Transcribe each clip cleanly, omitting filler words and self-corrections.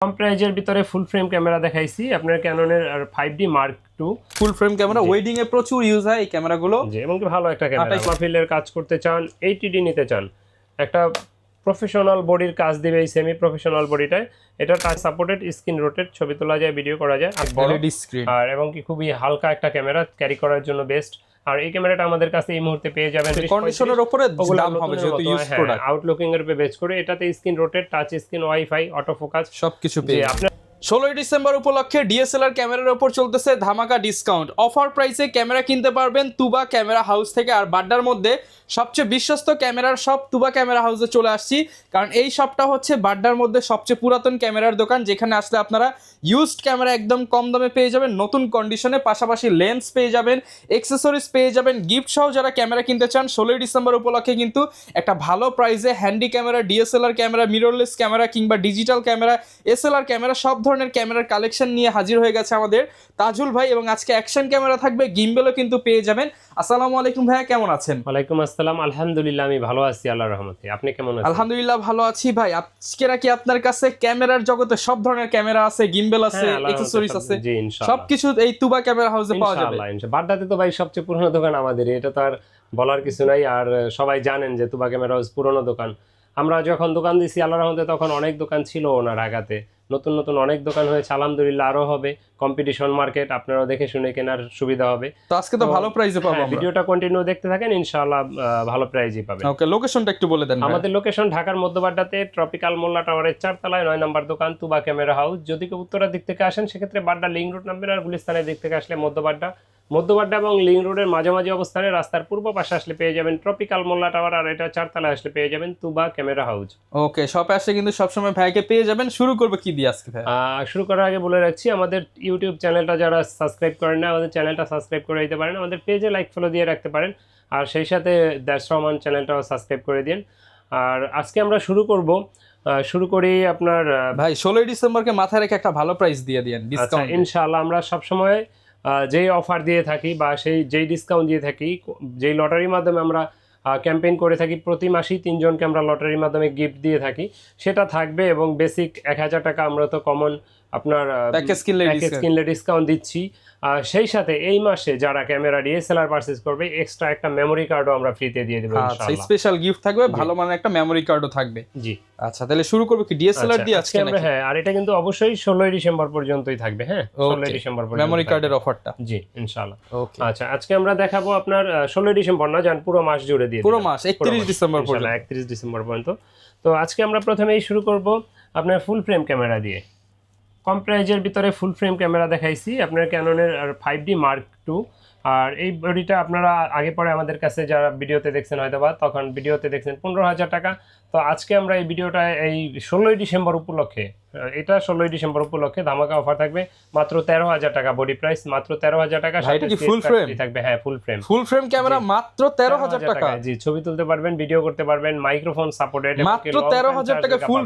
কম প্রাইজের ভিতরে ফুল frame camera দেখাইছি আপনার ক্যাননের আর 5D Mark II full frame camera wedding এ প্রচুর ইউজ হয় এই ক্যামেরাগুলো। জি, এবং কি ভালো একটা ক্যামেরা। মাহফিলের কাজ করতে চান, এইচডি নিতে চান, একটা প্রফেশনাল বডির কাজ দিবে এই সেমি প্রফেশনাল বডিটায়। এটা টাচ সাপোর্টেড, স্ক্রিন রোটেট, ছবি তোলা যায়, ভিডিও করা যায়, আর বড় স্ক্রিন, আর এবং কি খুবই হালকা একটা ক্যামেরা, ক্যারি করার জন্য বেস্ট। আর এই ক্যামেরাটা আমাদের কাছে এই মুহূর্তে পেয়ে যাবেন কন্ডিশনের উপরে দাম হবে যেহেতু ইউজ প্রোডাক্ট। আউটলুকিং এর উপরে বেস করে এটাতে screen rotate, touch screen, wifi, auto focus সবকিছু পেয়ে যাবেন। 16 ডিসেম্বর উপলক্ষে ডিএসএলআর ক্যামেরার উপর চলতেছে ধামাকা ডিসকাউন্ট। অফার প্রাইসে ক্যামেরা কিনতে পারবেন তুবা ক্যামেরা হাউস থেকে। আর বাড্ডার মধ্যে সবচেয়ে বিশ্বস্ত ক্যামেরার শপ তুবা ক্যামেরা হাউসে চলে আসছি, কারণ এই শপটা হচ্ছে বাড্ডার মধ্যে সবচেয়ে পুরাতন ক্যামেরার দোকান, যেখানে আসলে আপনারা ইউজড ক্যামেরা একদম কম দামে পেয়ে যাবেন, নতুন কন্ডিশনে, পাশাপাশি লেন্স পেয়ে যাবেন, এক্সেসরিজ পেয়ে যাবেন, গিফট সহ। যারা ক্যামেরা কিনতে চান 16 ডিসেম্বর উপলক্ষে কিন্তু একটা ভালো প্রাইসে handy camera, DSLR camera, mirrorless camera কিংবা ডিজিটাল ক্যামেরা, এসএলআর ক্যামেরা, সব ধরনের ক্যামেরার কালেকশন নিয়ে হাজির হয়ে গেছে আমাদের তাজুল ভাই। এবং আজকে অ্যাকশন ক্যামেরা থাকবে, গিম্বেলও কিন্তু পেয়ে যাবেন। আসসালামু আলাইকুম ভাইয়া, কেমন আছেন? ওয়ালাইকুম আসসালাম, আলহামদুলিল্লাহ আমি ভালো আছি আল্লাহর রহমতে। আপনি কেমন আছেন? আলহামদুলিল্লাহ ভালো আছি ভাই। আজকে নাকি আপনার কাছে ক্যামেরার জগতে সব ধরনের ক্যামেরা আছে, গিম্বেল আছে, অ্যাকসেসরিজ আছে, সবকিছু এই তুবা ক্যামেরা হাউসে পাওয়া যাবে ইনশাআল্লাহ। বাড্ডাতে তো ভাই সবচেয়ে পুরনো দোকান আমাদের, এটা তো আর বলার কিছু নাই। আর সবাই জানেন যে তুবা ক্যামেরা হাউস পুরনো দোকান। আমরা যখন দোকান দিছি আল্লাহর রহমতে তখন অনেক দোকান ছিল ওনার আগাতে, নতুন নতুন অনেক দোকান হয়েছে, আলহামদুলিল্লাহ আরো হবে। কম্পিটিশন মার্কেট, আপনারাও দেখে শুনে কেনার সুবিধা হবে। তো আজকে তো ভালো প্রাইসে পাবো আমরা। ভিডিওটা কন্টিনিউ দেখতে থাকেন, ইনশাআল্লাহ ভালো প্রাইজই পাবেন। ওকে, লোকেশনটা একটু বলে দেন। আমাদের লোকেশন ঢাকার মধ্যবাড্ডাতে ট্রপিক্যাল মোল্লা টাওয়ারের 4 তলায় 9 নম্বর দোকান তুবা ক্যামেরা হাউস। যদি কেউ উত্তরার দিক থেকে আসেন সেক্ষেত্রে বাড্ডা লিংক রোড নামবেন, আর গুলিস্তানের দিক থেকে আসলে মধ্যবাড্ডা এবং লিংক রোডের মাঝামাঝি অবস্থানে রাস্তার পূর্ব পাশে আসলে পেয়ে যাবেন ট্রপিক্যাল মোল্লা টাওয়ার, আর এটা 4 তলায় আসলে পেয়ে যাবেন তুবা ক্যামেরা হাউস। ওকে, শপে আসলে কিন্তু সবসময় ভাইকে পেয়ে যাবেন। শুরু করবে কি দিয়ে আজকে ভাই? শুরু করার আগে বলে রাখছি, আমাদের ইউটিউব চ্যানেলটা যারা সাবস্ক্রাইব করেন না, আমাদের চ্যানেলটা সাবস্ক্রাইব করে দিতে পারেন, আমাদের পেজে লাইক ফলো দিয়ে রাখতে পারেন, আর সেই সাথে দ্যাটস রহমান চ্যানেলটাও সাবস্ক্রাইব করে দিন। আর আজকে আমরা শুরু করি আপনার ভাই 16 ডিসেম্বরকে মাথায় রেখে একটা ভালো প্রাইস দিয়ে দিয়েন ডিসকাউন্ট। ইনশাআল্লাহ আমরা সবসময় যেই অফার দিয়ে থাকি বা যেই ডিসকাউন্ট দিয়ে থাকি, যেই লটারির মাধ্যমে আমরা ক্যাম্পেইন করে থাকি, প্রতি মাসেই 3 জনকে আমরা লটারির মাধ্যমে গিফট দিয়ে থাকি, সেটা থাকবে। এবং বেসিক 1000 টাকা আমরা তো কমন আপনার প্যাকেজ কিনলে ডিসকাউন্ট দিচ্ছি। সেই সাথে এই মাসে যারা ক্যামেরা ডিএসএলআর পারচেজ করবে এক্সট্রা একটা মেমোরি কার্ডও আমরা ফ্রিতে দিয়ে দেব ইনশাআল্লাহ। আচ্ছা, স্পেশাল গিফট থাকবে, ভালো মানের একটা মেমোরি কার্ডও থাকবে। জি আচ্ছা, তাহলে শুরু করব কি ডিএসএলআর দিয়ে আজকে আমরা? হ্যাঁ, আর এটা কিন্তু অবশ্যই 16 ডিসেম্বর পর্যন্তই থাকবে। হ্যাঁ, 16 ডিসেম্বর পর্যন্ত মেমোরি কার্ডের অফারটা। জি ইনশাআল্লাহ। ওকে, আচ্ছা, আজকে আমরা দেখাবো আপনার 16 ডিসেম্বর না, জান পুরো মাস জুড়ে দিয়ে পুরো মাস 31 ডিসেম্বর পর্যন্ত। 31 ডিসেম্বর পর্যন্ত। তো আজকে আমরা প্রথমেই শুরু করব আপনার ফুল ফ্রেম ক্যামেরা দিয়ে। কম প্রাইজের ভিতরে ফুল ফ্রেম ক্যামেরা দেখাইছি আপনার ক্যাননের আর 5D Mark II। আর এই বডিটা আপনারা আগে পরে আমাদের কাছে যারা ভিডিওতে দেখছেন হয়তো বা তখন ভিডিওতে দেখছেন 15,000 টাকা। তো আজকে আমরা এই ভিডিওটা এই 16 ডিসেম্বর উপলক্ষে, এটা 16 ডিসেম্বর উপলক্ষে ধামাকা অফার থাকবে মাত্র 13,000 টাকা বডি প্রাইস, মাত্র 13,000 টাকা। এটা কি ফুল ফ্রেম থাকবে? হ্যাঁ, ফুল ফ্রেম ক্যামেরা মাত্র 13,000 টাকা। জি, ছবি তুলতে পারবেন, ভিডিও করতে পারবেন, মাইক্রোফোন সাপোর্টেড, মাত্র 13,000 টাকা ফুল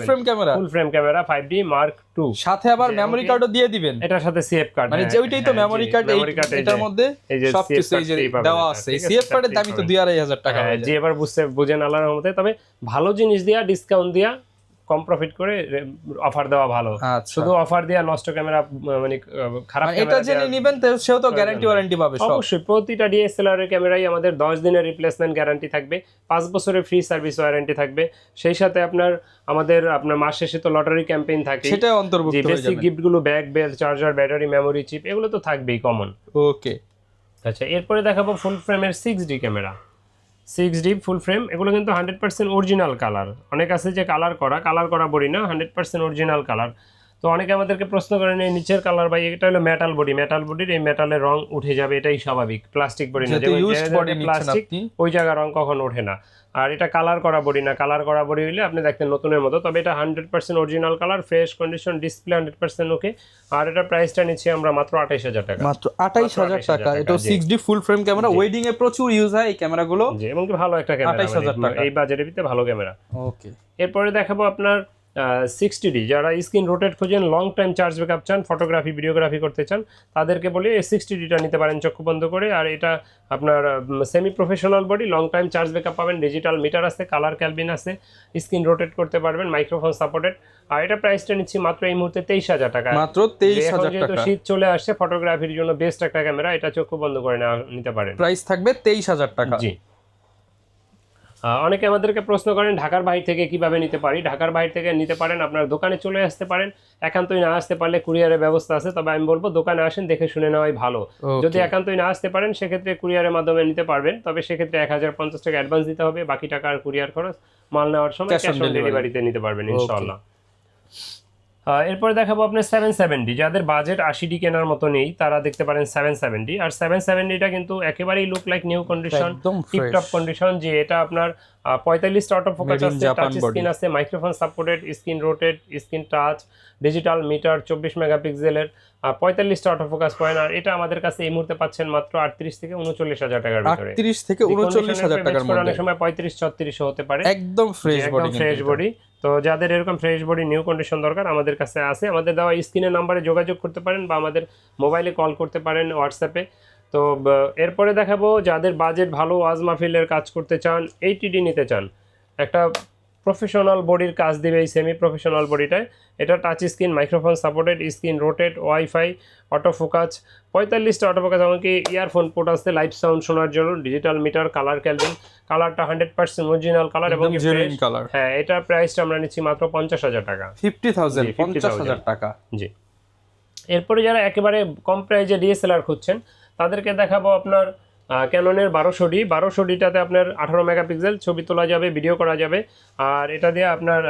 frame camera 5D Mark II। সাথে আবার মেমোরি কার্ডও দিয়ে দিবেন, এটার সাথে সিএফ কার্ড, মানে যেইটাই তো মেমোরি কার্ড, এটার মধ্যে সবকিছু এই যে দেওয়া আছে। সিএফ কার্ডের দামই তো 2,500 টাকা। জি, এবার বুঝেন আল্লাহর রহমতে। তবে ভালো জিনিস দিয়া, ডিসকাউন্ট দিয়া, কম প্রফিট করে অফার দেওয়া ভালো। শুধু অফার দিয়া নষ্ট ক্যামেরা মানে খারাপ ক্যামেরা, এটা জেনে নেবেন সেও তো গ্যারান্টি ওয়ারেন্টি পাবে। অবশ্যই প্রতিটা ডিএসএলআর এর ক্যামেরাই আমাদের 10 দিনের রিপ্লেসমেন্ট গ্যারান্টি থাকবে, 5 বছরের ফ্রি সার্ভিস ওয়ারেন্টি থাকবে। সেই সাথে আপনার মাস শেষে তো লটারি ক্যাম্পেইন থাকে, সেটা অন্তর্ভুক্ত হয়ে যাবে। বেসিক গিফট গুলো bag, bell, charger, battery, memory chip, এগুলো তো থাকবেই কমন। ওকে, আচ্ছা, এরপরে দেখাবো ফুল ফ্রেমের 6D camera. 6D full frame, এগুলো কিন্তু 100% অরিজিনাল কালার। অনেক আছে যে কালার করা বডি না, 100% অরিজিনাল কালার। তো অনেকে আমাদেরকে প্রশ্ন করেন এই নিচের কালার ভাই, এটা হলো মেটাল বডির এই মেটালের রং উঠে যাবে, এটাই স্বাভাবিক। প্লাস্টিক বডি না, প্লাস্টিক ওই জায়গা রং কখনো ওঠে না। আর এটা কালার করা বডি না, কালার করা বডি হইলে আপনি দেখতেন নতুনের মতো। তবে এটা 100% original colour, fresh condition, display 100% ওকে। আর এটা প্রাইসটা নিচ্ছি আমরা মাত্র 28,000 টাকা। মাত্র 28,000 টাকা। এটা 6D full frame camera, wedding এ প্রচুর ইউজ হয় এই ক্যামেরাগুলো। জি, এবং কি ভালো একটা ক্যামেরা, 28,000 টাকা এই বাজারের ভিতরে ভালো ক্যামেরা। ওকে, এরপরে দেখাবো আপনার 60D, যারা স্ক্রিন রোটেট খুঁজেন, লং টাইম চার্জ ব্যাকআপ চান, ফটোগ্রাফি ভিডিওগ্রাফি করতে চান, তাদেরকে বলি এই 60Dটা নিতে পারেন চক্ষু বন্ধ করে। আর এটা আপনার semi professional body, long time charge backup পাবেন, ডিজিটাল মিটার আছে, কালার ক্যালবিন আছে, স্ক্রিন রোটেট করতে পারবেন, মাইক্রোফোন সাপোর্টেড। আর এটা প্রাইসটা নিচ্ছি মাত্র এই মুহূর্তে 23,000 টাকা। মাত্র 23,000 যেহেতু টাকা। শীত চলে আসছে, ফটোগ্রাফির জন্য বেস্ট একটা ক্যামেরা, এটা চক্ষু বন্ধ করে নিতে পারেন। প্রাইস থাকবে 23,000 টাকা। জি। অনেকে আমাদেরকে প্রশ্ন করেন ঢাকার বাইরে থেকে কিভাবে নিতে পারি। ঢাকার বাইরে থেকে নিতে পারেন, আপনার দোকানে চলে আসতে পারেন। একান্তই না আসতে পারলে কুরিয়ারের ব্যবস্থা আছে, তবে আমি বলবো দোকানে আসেন, দেখে শুনে নেওয়াই ভালো। যদি একান্তই না আসতে পারেন সেক্ষেত্রে কুরিয়ারের মাধ্যমে নিতে পারবেন, তবে সেক্ষেত্রে 1050 টাকা অ্যাডভান্স দিতে হবে, বাকি টাকা আর কুরিয়ার খরচ, মাল নেওয়ার সময় ক্যাশ অন ডেলিভারিতে নিতে পারবেন ইনশাআল্লাহ। এরপরে দেখাবো আপনার 770, যাদের বাজেট 80D কেনার মতো নেই তারা দেখতে পারেন 770। আর 770টা কিন্তু একেবারেই look like new condition, tiptop condition. যে এটা আপনার 45টা অটো ফোকাস আছে, টাচ স্ক্রিন আছে, microphone supported, screen rotate, screen touch, digital meter, 24 মেগাপিক্সেলের, 45টা অটো ফোকাস পয়েন্ট। আর এটা আমাদের কাছে এই মুহূর্তে পাচ্ছেন মাত্র 38 থেকে 39,000 টাকার ভিতরে। 38 থেকে 39,000 টাকার মধ্যে, অনেক সময় 35-36 হতে পারে। একদম ফ্রেশ বডি, ফ্রেশ বডি। তো যাদের এরকম ফ্রেশ বডি নিউ কন্ডিশন দরকার আমাদের কাছে আছে, আমাদের দেওয়া স্ক্রিনের নাম্বারে যোগাযোগ করতে পারেন বা আমাদের মোবাইলে কল করতে পারেন, হোয়াটসঅ্যাপে। তো এরপরে দেখাবো যাদের বাজেট ভালো, ওয়াজ মাহফিলের কাজ করতে চান, 80D নিতে চান, একটা প্রফেশনাল বডির কাজ দিবে এই সেমি প্রফেশনাল বডিটায়। এটা touch screen, microphone supported, screen rotate, wifi, auto focus, 45টা অটো ফোকাস, এমনকি ইয়ারফোন পোর্ট আছে লাইভ সাউন্ড শোনার জন্য, ডিজিটাল মিটার, কালার ক্যালভিন, কালারটা 100% অরিজিনাল কালার এবং জেনুইন কালার। হ্যাঁ, এটার প্রাইসটা আমরা নিচ্ছি মাত্র 50,000 টাকা। 50,000 টাকা। জি। এরপরে যারা একেবারে কম প্রাইজে ডিএসএলআর খুঁজছেন তাদেরকে দেখাবো আপনার ক্যাননের 1200Dটাতে আপনার 18 মেগাপিক্সেল, ছবি তোলা যাবে, ভিডিও করা যাবে। আর এটা দিয়ে আপনার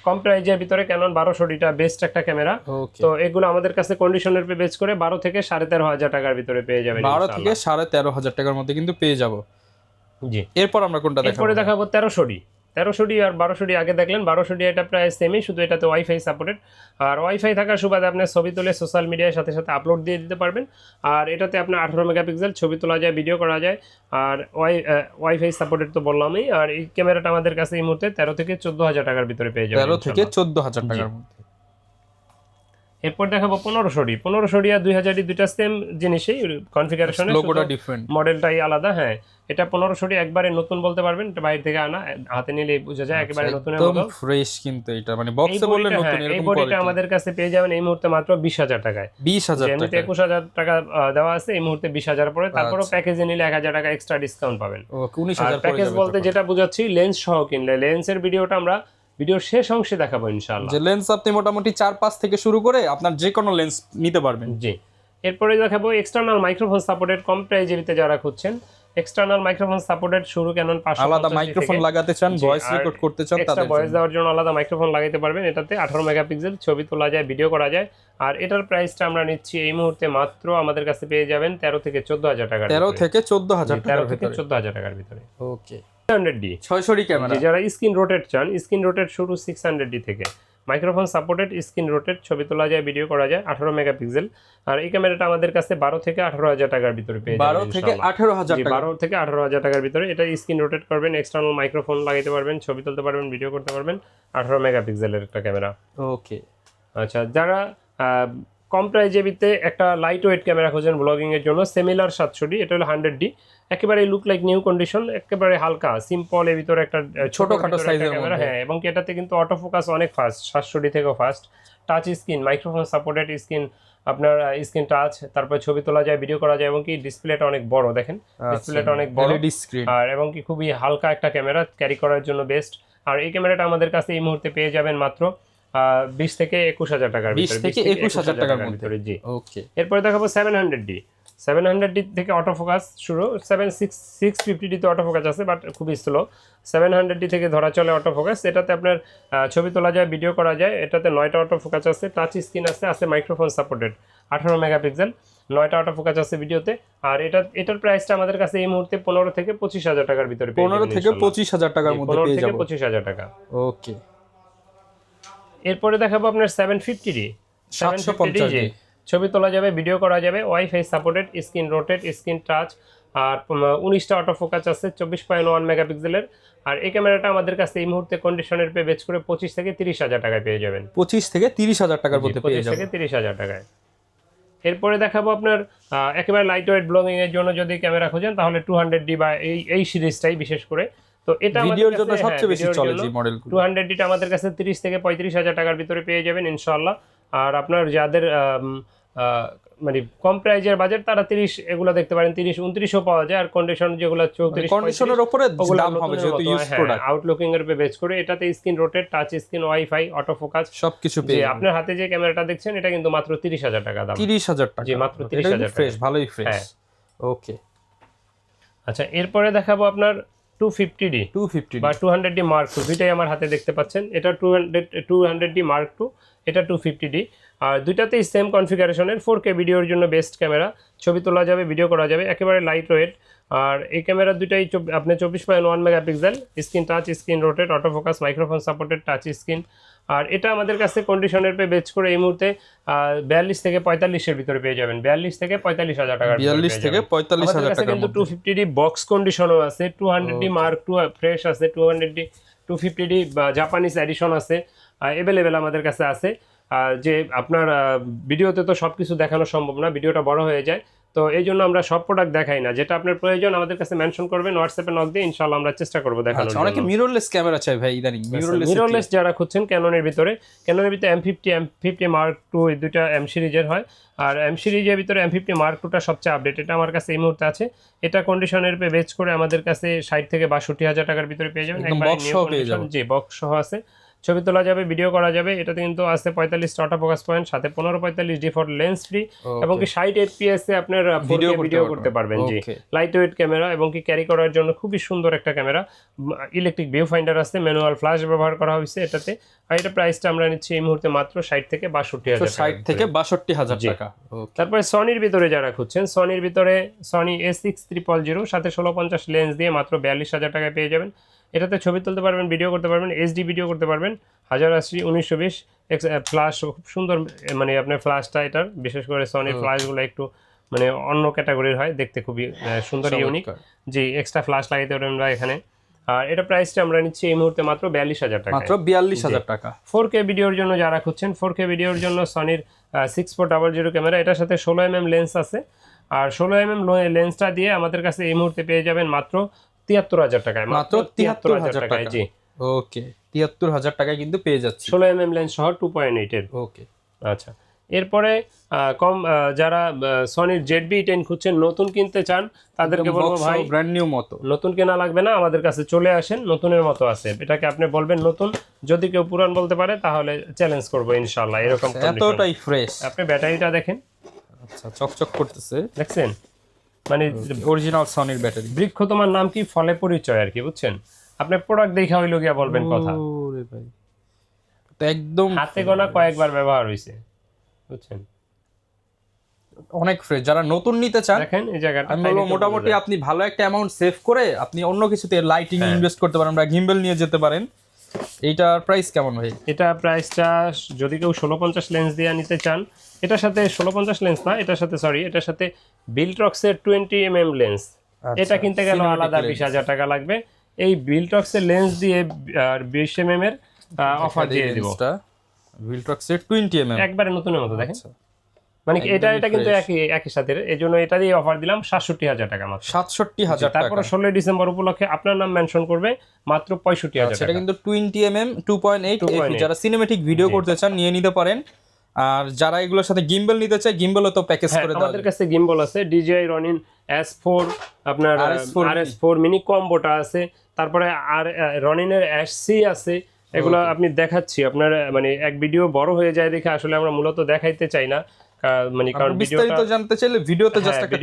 কম প্রাইজের ভিতরে ক্যানন 1200Dটা বেস্ট একটা ক্যামেরা। তো এগুলো আমাদের কাছে কন্ডিশনের পে বেচ করে 12 থেকে 13,500 টাকার ভিতরে পেয়ে যাবেন। 12 থেকে 13,500 টাকার মধ্যে কিন্তু পেয়ে যাব। জি। এরপর আমরা কোনটা দেখাবো? এরপরে দেখাবো 1300D। 1300D আর 1200D আগে দেখলেন, 1200D এটা প্রায় সেমই, শুধু এটাতে ওয়াইফাই সাপোর্টেড। আর ওয়াইফাই থাকার সুবাদে আপনি ছবি তুলে সোশ্যাল মিডিয়ার সাথে সাথে আপলোড দিয়ে দিতে পারবেন। আর এটাতে আপনার 18 মেগাপিক্সেল, ছবি তোলা যায়, ভিডিও করা যায়। আর ওয়াইফাই সাপোর্টেড তো বললামই। আর এই ক্যামেরাটা আমাদের কাছে এই মুহূর্তে 13 থেকে 14,000 টাকার ভিতরে পেয়ে যাবেন। 13 থেকে 14,000 টাকার মধ্যে। এরপর দেখাবো 1500D। 1500D আর 2000D দুইটা সেম জিনিসই, কনফিগারেশনে লোগোটা ডিফারেন্ট, মডেলটাই আলাদা। হ্যাঁ, এটা 1500D একবারে নতুন বলতে পারবেন, এটা বাইরে থেকে আনা, হাতে নিলে বোঝা যায় একেবারে নতুনের মতো। একদম ফ্রেশ কিন্তু এটা, মানে বক্সে বললে নতুন এরকম কোয়ালিটি। এই কোয়ালিটি বডিটা আমাদের কাছে পেয়ে যাবেন এই মুহূর্তে মাত্র 20,000 টাকায়। 20,000 টাকা, এমনিতে 21,000 টাকা দেওয়া আছে, এই মুহূর্তে 20,000 পরে। তারপরও প্যাকেজে নিলে 1,000 টাকা এক্সট্রা ডিসকাউন্ট পাবেন। ওকে, 19,000 পড়ে প্যাকেজ যাবে। বলতে যেটা বুঝাচ্ছি, লেন্স সহ কিনলে লেন্সের ভিডিওটা আমরা ভিডিওর শেষ অংশে দেখাবো ইনশাআল্লাহ। যে লেন্স আপনি মোটামুটি 4-5 থেকে শুরু করে আপনার যে কোনো লেন্স নিতে পারবেন। জি। এরপরে দেখাবো এক্সটার্নাল মাইক্রোফোন সাপোর্টেড, কম প্রাইজের যারা খুঁজছেন, এক্সটার্নাল মাইক্রোফোন সাপোর্টেড শুরু ক্যানন 550 আলাদা মাইক্রোফোন লাগাতে চান, ভয়েস রেকর্ড করতে চান, তাদের ভয়েস দেওয়ার জন্য আলাদা মাইক্রোফোন লাগাতে পারবেন। এটাতে 18 মেগাপিক্সেল, ছবি তোলা যায়, ভিডিও করা যায়। আর এটার প্রাইসটা আমরা নিচ্ছি এই মুহূর্তে মাত্র আমাদের কাছে পেয়ে যাবেন 13 থেকে 14,000 টাকা। 13 থেকে 14,000 টাকা, 13 থেকে 14,000 টাকার ভিতরে। ওকে। 600D 600D ক্যামেরা, যারা স্ক্রিন রোটেট চান, স্ক্রিন রোটেট শুরু 600D থেকে, মাইক্রোফোন সাপোর্টেড, স্ক্রিন রোটেট, ছবি তোলা যায়, ভিডিও করা যায়, 18 মেগাপিক্সেল। আর এই ক্যামেরাটা আমাদের কাছে 12 থেকে 18,000 টাকার ভিতরে পেয়ে যাবেন। 12 থেকে 18,000 টাকা, 12 থেকে 18,000 টাকার ভিতরে। এটা স্ক্রিন রোটেট করবেন, এক্সটার্নাল মাইক্রোফোন লাগাইতে পারবেন, ছবি তুলতে পারবেন, ভিডিও করতে পারবেন, 18 মেগাপিক্সেলের একটা ক্যামেরা। ওকে। আচ্ছা, যারা কম প্রাইজে ভিতরে একটা লাইট ওয়েট ক্যামেরা খোঁজেন ব্লগিং এর জন্য, সেমিলার 700D, এটা হলো 100D, একেবারে লুক লাইক নিউ কন্ডিশন, একেবারে হালকা সিম্পল এর ভিতরে একটা ছোটখাটো সাইজের ক্যামেরা। হ্যাঁ, এবং এটাতে কিন্তু অটো ফোকাস অনেক ফাস্ট, 700D থেকেও fast. Touch screen, microphone supported screen, আপনার স্ক্রিন টাচ, তারপর ছবি তোলা যায়, ভিডিও করা যায়, এবং কি ডিসপ্লেটা অনেক বড়, দেখেন ডিসপ্লেটা অনেক বড় এলইডি স্ক্রিন। আর এবং কি খুবই হালকা একটা ক্যামেরা, ক্যারি করার জন্য বেস্ট। আর এই ক্যামেরাটা আমাদের কাছে এই মুহূর্তে পেয়ে যাবেন মাত্র 20 থেকে 21,000 টাকার ভিতরে। 20 থেকে 21,000 টাকার ভিতরে, জি। ওকে। এরপরে দেখাবো 700D। 700D থেকে অটো ফোকাস শুরু, 650D তে অটো ফোকাস আছে, বাট খুবই স্লো। 700D থেকে ধরা চলে অটো ফোকাস। এটাতে আপনার ছবি তোলা যায়, ভিডিও করা যায়। এটাতে 9টা অটো ফোকাস আছে, টাচ স্ক্রিন আছে মাইক্রোফোন সাপোর্টেড, 18 মেগাপিক্সেল, 9টা অটো ফোকাস আছে ভিডিওতে। আর এটার প্রাইসটা আমাদের কাছে এই মুহূর্তে 15 থেকে 25,000 টাকার ভিতরে পেয়ে যাবেন। 15 থেকে 25,000 টাকার মধ্যে পেয়ে যাব। 25,000 টাকা। ওকে। এরপরে দেখাবো আপনার 750D। 750D ছবি তোলা যাবে, ভিডিও করা যাবে, wifi supported, screen rotate, screen touch, আর 19টা অটো ফোকাস আছে 24.1 মেগাপিক্সেলের। আর এই ক্যামেরাটা আমাদের কাছে এই মুহূর্তে কন্ডিশনের পে বেচ করে 25 থেকে 30,000 টাকায় পেয়ে যাবেন। 25 থেকে 30,000 টাকার মধ্যে পেয়ে 25 যাবেন। থেকে 30,000 টাকায়। এরপরে দেখাবো আপনার একেবারে লাইট ওয়েট ব্লগিং এর জন্য যদি ক্যামেরা খোঁজেন তাহলে 200D বা এই সিরিজটাই বিশেষ করে। তো এটা ভিডিওর জন্য সবচেয়ে বেশি চলে যে মডেলগুলো। 200D টা আমাদের কাছে 30 থেকে 35,000 টাকার ভিতরে পেয়ে যাবেন ইনশাআল্লাহ। আর আপনার যাদের মানে কম প্রাইজের বাজেট তারা 30 এগুলো দেখতে পারেন, 30 29ও পাওয়া যায়। আর কন্ডিশন যেগুলো 34 কন্ডিশনের উপরে দাম হবে যেহেতু ইউজ প্রোডাক্ট। আউটলুকিং এর বেচ করে এটাতে screen rotate, touch screen, wifi, auto focus সবকিছু পেয়ে যাবেন। আপনার হাতে যে ক্যামেরাটা দেখছেন এটা কিন্তু মাত্র 30,000 টাকা দাম। 30,000 টাকা। জি মাত্র 30,000 ফ্রেশ, ভালোই ফ্রেশ। ওকে, আচ্ছা এরপরে দেখাবো আপনার 250D বা 200D Mark II, দুইটাই আমার হাতে দেখতে পাচ্ছেন। এটা 200D Mark II, এটা 250D। আর দুইটাতেই সেম কনফিগারেশনের 4K ভিডিওর জন্য বেস্ট ক্যামেরা, ছবি তোলা যাবে, ভিডিও করা যাবে, একেবারে লাইট ওয়েট। আর এই ক্যামেরা দুইটাই আপনি 24.1 megapixel, screen touch, screen rotate, auto focus, microphone supported, touch screen. আর এটা আমাদের কাছে কন্ডিশনের পে বেচ করে এই মুহূর্তে 42 থেকে 45 এর ভিতরে পেয়ে যাবেন। 42 থেকে 45,000 টাকা। 42 থেকে 45,000 টাকা। কিন্তু 250D বক্স কন্ডিশনও আছে, 200D Mark II ফ্রেশ আছে, 250D জাপানিজ এডিশন আছে, अवेलेबल আমাদের কাছে আছে। যে আপনার ভিডিওতে তো সবকিছু দেখানো সম্ভব না, ভিডিওটা বড় হয়ে যায়, তো এই জন্য আমরা সব প্রোডাক্ট দেখাই না। যেটা আপনার প্রয়োজন আমাদের কাছে মেনশন করবেন, হোয়াটসঅ্যাপে নক দিয়ে ইনশাআল্লাহ আমরা চেষ্টা করব দেখানোর জন্য। অনেকে মিররলেস ক্যামেরা চাই ভাই ইদানিং। মিররলেস যারা খুঁজছেন ক্যাননের ভিতরে M50 Mark II এই দুইটা M সিরিজের হয়। আর M সিরিজের ভিতরে M50 Mark II-টা সবচেয়ে আপডেট, এটা আমার কাছে এই মুহূর্তে আছে। এটা কন্ডিশনের পে বেচ করে আমাদের কাছে 60 থেকে 62,000 টাকার ভিতরে পেয়ে যাবেন। একদম বক্স সহ পেয়ে যাবেন। জি বক্স সহ আছে, ছবি তোলা যাবে, ভিডিও করা যাবে। এটাতে কিন্তু আছে 45 অটো ফোকাস পয়েন্ট, সাথে 15-45 ডিফল্ট লেন্স ফ্রি, এবং কি 60 fps এ আপনার ভিডিও করতে পারবেন। জি লাইট ওয়েট ক্যামেরা, এবং কি ক্যারি করার জন্য খুবই সুন্দর একটা ক্যামেরা। ইলেকট্রিক ভিউ ফাইন্ডার আছে, ম্যানুয়াল ফ্ল্যাশ ব্যবহার করা হয়েছে এটাতে। আর এটা প্রাইসটা আমরা নিচ্ছি এই মুহূর্তে মাত্র 60 থেকে 62,000 টাকা। 60 থেকে 62,000 টাকা। তারপরে সনির ভিতরে যারা খুঁজছেন, সনির ভিতরে সনি A600 সাথে 1650 লেন্স দিয়ে মাত্র 42,000 টাকায় পেয়ে যাবেন। এটাতে ছবি তুলতে পারবেন, ভিডিও করতে পারবেন, এইচডি ভিডিও করতে পারবেন, 1080 1920 ফ্ল্যাশ খুব সুন্দর। মানে আপনার ফ্ল্যাশটা এটার বিশেষ করে সনির ফ্ল্যাশগুলো একটু মানে অন্য ক্যাটাগরির হয়, দেখতে খুবই সুন্দর ইউনিক। জি এক্সট্রা ফ্ল্যাশ লাগাইতে পারবেন আমরা এখানে। আর এটা প্রাইসটা আমরা নিচ্ছি এই মুহূর্তে মাত্র 42,000 টাকা। মাত্র 42,000 টাকা। 4K ভিডিওর জন্য যারা খুঁজছেন, 4K ভিডিওর জন্য সনির 6400 ক্যামেরা, এটার সাথে 16mm লেন্স আছে। আর 16mm লেন্সটা দিয়ে আমাদের কাছে এই মুহূর্তে পেয়ে যাবেন মাত্র 73,000 টাকায়। মাত্র 73,000 টাকায়। জি ওকে, 73,000 টাকায় কিন্তু পেয়ে যাচ্ছে 16mm লেন্স সহ 2.8 এর। ওকে আচ্ছা এরপরে যারা সনির ZV-10 খুঁজছেন, নতুন কিনতে চান, তাদেরকে বলবো ভাই ব্র্যান্ড নিউ মতো নতুন কেনা লাগবে না, আমাদের কাছে চলে আসেন, নতুনের মতো আছে। এটাকে আপনি বলবেন নতুন, যদি কেউ পুরান বলতে পারে তাহলে চ্যালেঞ্জ করবো ইনশাআল্লাহ। এরকম এতটাই ফ্রেশ। আপনি ব্যাটারিটা দেখেন, আচ্ছা চকচক করতেছে, দেখছেন মানে অরিজিনাল সনির ব্যাটারি। বৃক্ষ তোমার নাম কি, ফলে পরিচয় আর কি, বুঝছেন? আপনি প্রোডাক্ট দেখা হইলো গিয়া বলবেন কথা। ওরে ভাই তো একদম হাতে গোনা কয়েকবার ব্যবহার হইছে, বুঝছেন? অনেক ফ্রেশ। যারা নতুন নিতে চান দেখেন এই জায়গাটা, আমি বলবো মোটামুটি আপনি ভালো একটা অ্যামাউন্ট সেভ করে আপনি অন্য কিছুতে লাইটিং ইনভেস্ট করতে পারেন, আমরা গিম্বল নিয়ে যেতে পারেন। এইটার প্রাইস কেমন ভাই? এটা প্রাইসটা যদি কেউ 1650 লেন্স দিয়ে নিতে চান, এটার সাথে 1650 লেন্স না, এটার সাথে সরি, এটার সাথে বিলট্রক্সের 20mm লেন্স, এটা কিনতে গেলে আলাদা 20,000 টাকা লাগবে। এই বিলট্রক্সের লেন্স দিয়ে আর 20mm এর অফার দিয়ে দিব। বিলট্রক্সের 20mm একবারে নতুনের মতো দেখেন, মানে এটা কিন্তু একই সাথে, এই জন্য এটা দিয়ে অফার দিলাম 67,000 টাকা মাত্র। 67,000 টাকা। তারপরে 16 ডিসেম্বর উপলক্ষে আপনার নাম মেনশন করবে মাত্র 65,000 টাকা। সেটা কিন্তু 20mm 2.8 যারা সিনেমেটিক ভিডিও করতে চান নিয়ে নিতে পারেন। আর যারা এগুলোর সাথে গিম্বল নিতে চায়, গিম্বলও তো প্যাকেজ করে দেওয়া আমাদের কাছে গিম্বল আছে, DJI Ronin S4, আপনার RS4 মিনি কম্বোটা আছে, তারপরে আর রনিনের SC আছে। এগুলো আপনি দেখাচ্ছি, আপনার মানে এক ভিডিও বড় হয়ে যায় দেখে আসলে আমরা মূলত দেখাইতে চাই না, মানে কারণ বিস্তারিত জানতে চাইলে ভিডিওতে জাস্ট একটা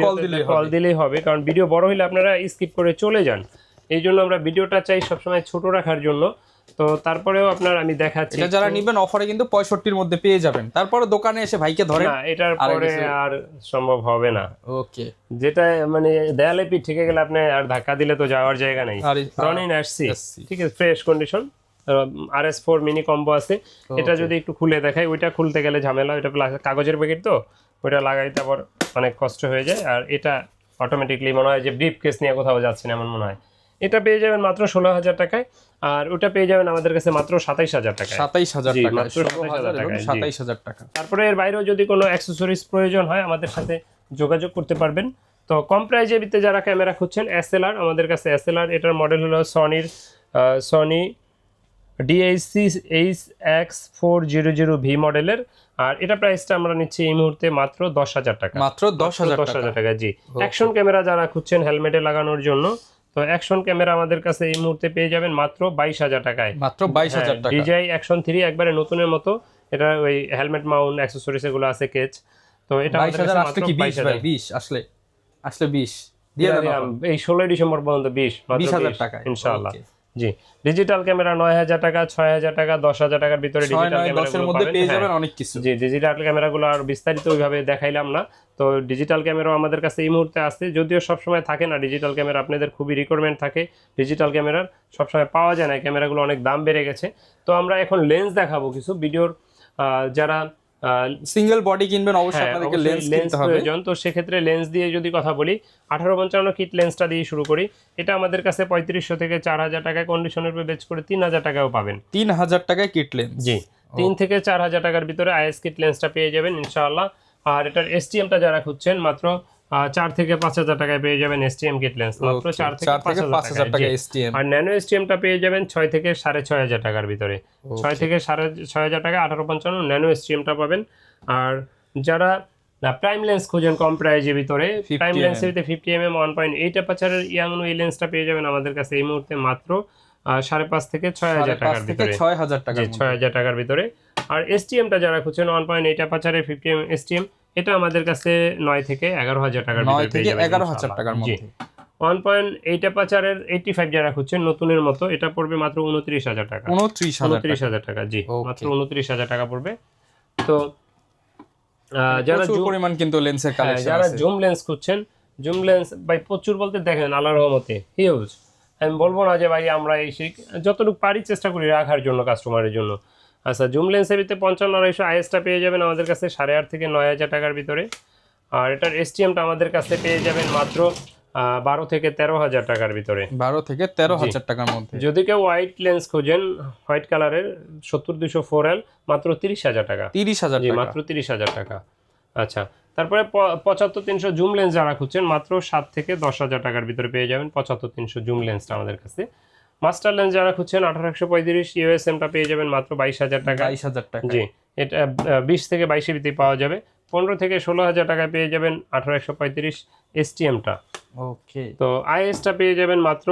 কল দিলেই হবে, কারণ ভিডিও বড় হইলে আপনারা স্কিপ করে চলে যান। এই জন্য আমরা ভিডিওটা চাই সবসময় ছোট রাখার জন্য। তো তারপরেও আপনার আমি দেখাচ্ছি, এটা যারা নেবেন অফারে কিন্তু 65 এর মধ্যে পেয়ে যাবেন। তারপরে দোকানে এসে ভাইকে ধরেন না, এটার পরে আর সম্ভব হবে না। ওকে, যেটা মানে দেয়ালে পিঠ থেকে গেলে আপনি আর ধাক্কা দিলে তো যাওয়ার জায়গা নাই। রনিন SC ঠিক আছে, fresh condition, RS4 mini combo আছে। এটা যদি একটু খুলে দেখাই, ওইটা খুলতে গেলে ঝামেলা, ওইটা কাগজের প্যাকেট তো ওইটা লাগাইতে আবার অনেক কষ্ট হয়ে যায়। আর এটা অটোমেটিকলি মনে হয় যে ব্রিফ কেস নিয়ে কোথাও যাচ্ছেন এমন মনে হয়। এটা পেয়ে যাবেন মাত্র 16,000 টাকায়, আর ওটা পেয়ে যাবেন আমাদের কাছে মাত্র 27,000 টাকায়। 27,000 জি, টাকা, মাত্র 27,000 টাকায়, জি। 27,000 টাকা। তারপরে এর বাইরেও যদি কোনো অ্যাক্সেসরিজ প্রয়োজন হয় আমাদের সাথে যোগাযোগ করতে পারবেন। তো কম প্রাইজের ভিতরে যারা ক্যামেরা খুঁজছেন, এসএলআর আমাদের কাছে এসএলআর, এটার মডেল হলো সনি DHC-HX400V মডেলের, আর এটা প্রাইসটা আমরা নিচ্ছি এই মুহূর্তে মাত্র 10,000 টাকা। মাত্র 10,000 টাকা, জি। অ্যাকশন ক্যামেরা যারা খুঁজছেন হেলমেটে লাগানোর জন্য, তো অ্যাকশন ক্যামেরা আমাদের কাছে এই মুহূর্তে পেয়ে যাবেন মাত্র 22,000 টাকায়। মাত্র 22,000 টাকা। DJI অ্যাকশন 3 একবারে নতুনের মতো, এটা ওই হেলমেট মাউন্ট অ্যাকসেসরিজ এগুলো আছে কেচ। তো এটা আমাদের কাছে 22,000 মাত্র আসলে কি 20 ভাই? 22,000 20 আসলে 20 দিয়ে দেন এই 16 ডিসেম্বর পর্যন্ত 20,000 টাকা ইনশাআল্লাহ। জি, ডিজিটাল ক্যামেরা 9,000 টাকা, 6,000 টাকা, 10,000 টাকার ভিতরে ডিজিটাল ক্যামেরার মধ্যে পেয়ে যাবেন অনেক কিছু। জি, ডিজিটাল ক্যামেরাগুলো আর বিস্তারিত ওইভাবে দেখাইলাম না। তো ডিজিটাল ক্যামেরাও আমাদের কাছে এই মুহূর্তে আছে, যদিও সবসময় থাকে না ডিজিটাল ক্যামেরা, আপনাদের খুবই রিকোয়ারমেন্ট থাকে ডিজিটাল ক্যামেরার, সবসময় পাওয়া যায় না, ক্যামেরাগুলো অনেক দাম বেড়ে গেছে। তো আমরা এখন লেন্স দেখাবো কিছু ভিডিওর, যারা সিঙ্গেল বডি কিনবেন অবশ্যই আপনাদেরকে লেন্স কিনতে হবে। প্রয়োজন, তো সেক্ষেত্রে লেন্স দিয়ে যদি কথা বলি 1855 কিট লেন্সটা দিয়ে শুরু করি। এটা আমাদের কাছে 3500 থেকে 4,000 টাকায় কন্ডিশনের উপর বেচ করে 3,000 টাকাও পাবেন। 3,000 টাকায় কিট লেন্স, জি। 3 থেকে 4,000 টাকার ভিতরে আইএস কিট লেন্সটা পেয়ে যাবেন ইনশাআল্লাহ। আর এটার এসটিএমটা যারা খুঁজছেন মাত্র 4 থেকে 5,000 টাকায় পেয়ে যাবেন এসটিএম কিট লেন্স, মাত্র 4 থেকে 5,000 টাকা এসটিএম। আর ন্যানো এসটিএমটা পেয়ে যাবেন 6 থেকে 6,500 টাকার ভিতরে, 6 থেকে 6,500 টাকা 1855 ন্যানো এসটিএমটা পাবেন। আর যারা প্রাইম লেন্স খুঁজেন কম প্রাইজের ভিতরে, প্রাইম লেন্সের ভিতরে 50mm 1.8 অ্যাপারচারের ইয়াংনো এই লেন্সটা পেয়ে যাবেন আমাদের কাছে এই মুহূর্তে মাত্র 5,500 থেকে 6,000 টাকার ভিতরে, 6,000 টাকা, 6,000 টাকার ভিতরে। আর এসটিএমটা যারা খুঁজছেন 1.8 অ্যাপারচারের 50mm এসটিএম, এটা আমাদের কাছে 9 থেকে 11,000 টাকার ভিতরে পেয়ে যাবেন, 11,000 টাকার মধ্যে। 1.8 অ্যাপারচারের 85 যারা খুঁজছেন নতুনের মতো, এটা পড়বে মাত্র 29,000 টাকা, 29,000 টাকা, জি, মাত্র 29,000 টাকা পড়বে। তো যারা পরিমাণ কিন্তু লেন্সের কালেকশন আছে, যারা জুম লেন্স খুঁজছেন, জুম লেন্স ভাই প্রচুর বলতে দেখেন আল্লাহর রহমতে হিউজ, আমি বলবো না যে ভাই আমরা এই যতটুকু পারি চেষ্টা করি রাখার জন্য কাস্টমারের জন্য। আচ্ছা, জুম লেন্সের ভিতরে 55-250 আইএসটা পেয়ে যাবেন আমাদের কাছে 8,500 থেকে 9,000 টাকার ভিতরে। আর এটার এসটিএমটা আমাদের কাছে পেয়ে যাবেন মাত্র 12 থেকে 13,000 টাকার ভিতরে, 12 থেকে 13,000 টাকার মধ্যে। যদি কেউ হোয়াইট লেন্স খোঁজেন হোয়াইট কালারের 70-200 মাত্র 30,000 টাকা, 30,000 টাকা, মাত্র 30,000 টাকা। আচ্ছা, তারপরে 75-300 জুম লেন্স যারা খুঁজছেন মাত্র 7 থেকে 10,000 টাকার ভিতরে পেয়ে যাবেন 75-300 জুম লেন্সটা আমাদের কাছে। মাস্টার লেন্স যারা খুঁজছেন 1835 ইউএসএমটা পেয়ে যাবেন মাত্র 22,000 টাকা, 22,000 টাকা, জি। এটা 20 থেকে 22 এর ভিতরে পাওয়া যাবে। 15 থেকে 16,000 টাকায় পেয়ে যাবেন 1835 এসটিএমটা। ওকে। তো আইএসটা পেয়ে যাবেন মাত্র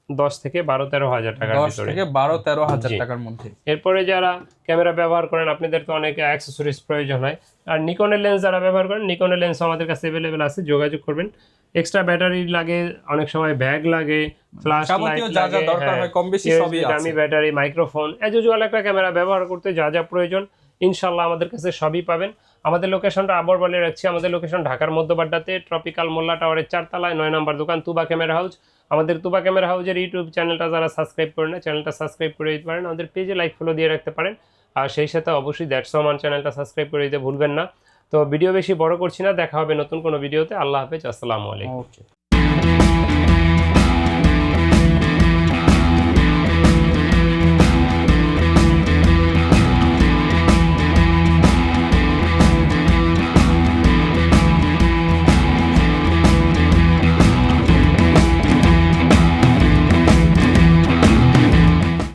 10 থেকে 12-13,000 টাকার ভিতরে, 10 থেকে 12-13,000 টাকার মধ্যে। এরপরে যারা ক্যামেরা ব্যবহার করেন, আপনাদের তো অনেক অ্যাক্সেসরিজ প্রয়োজন হয়, আর নিকনের লেন্স যারা ব্যবহার করেন, নিকনের লেন্স আমাদের কাছে অ্যাভেলেবেল আছে, যোগাযোগ করবেন। এক্সট্রা ব্যাটারি লাগে, অনেক সময় ব্যাগ লাগে, ফ্ল্যাশ লাইট যা লাগে, দরকার হয় কম বেশি সবই আছে, দামি ব্যাটারি, মাইক্রোফোন, এজ ইউজুয়াল একটা ক্যামেরা ব্যবহার করতে যা যা প্রয়োজন ইনশাআল্লাহ আমাদের কাছে সবই পাবেন। আমাদের লোকেশনটা আবার বলে রাখছি, আমাদের লোকেশন ঢাকার মধ্যবাড্ডাতে ট্রপিক্যাল মোল্লা টাওয়ারের 4 তলায় 9 নম্বর দোকান, তুবা ক্যামেরা হাউস। আমাদের তুবা ক্যামেরা হাউসের ইউটিউব চ্যানেলটা যারা সাবস্ক্রাইব করেন না, চ্যানেলটা সাবস্ক্রাইব করে দিতে পারেন, আমাদের পেজে লাইক ফলো দিয়ে রাখতে পারেন, আর সেই সাথে অবশ্যই দ্যাটস ওমান চ্যানেলটা সাবস্ক্রাইব করে দিতে ভুলবেন না। তো ভিডিও বেশি বড় করছি না, দেখা হবে নতুন কোনো ভিডিওতে। আল্লাহ হাফেজ, আসসালামু আলাইকুম। ওকে।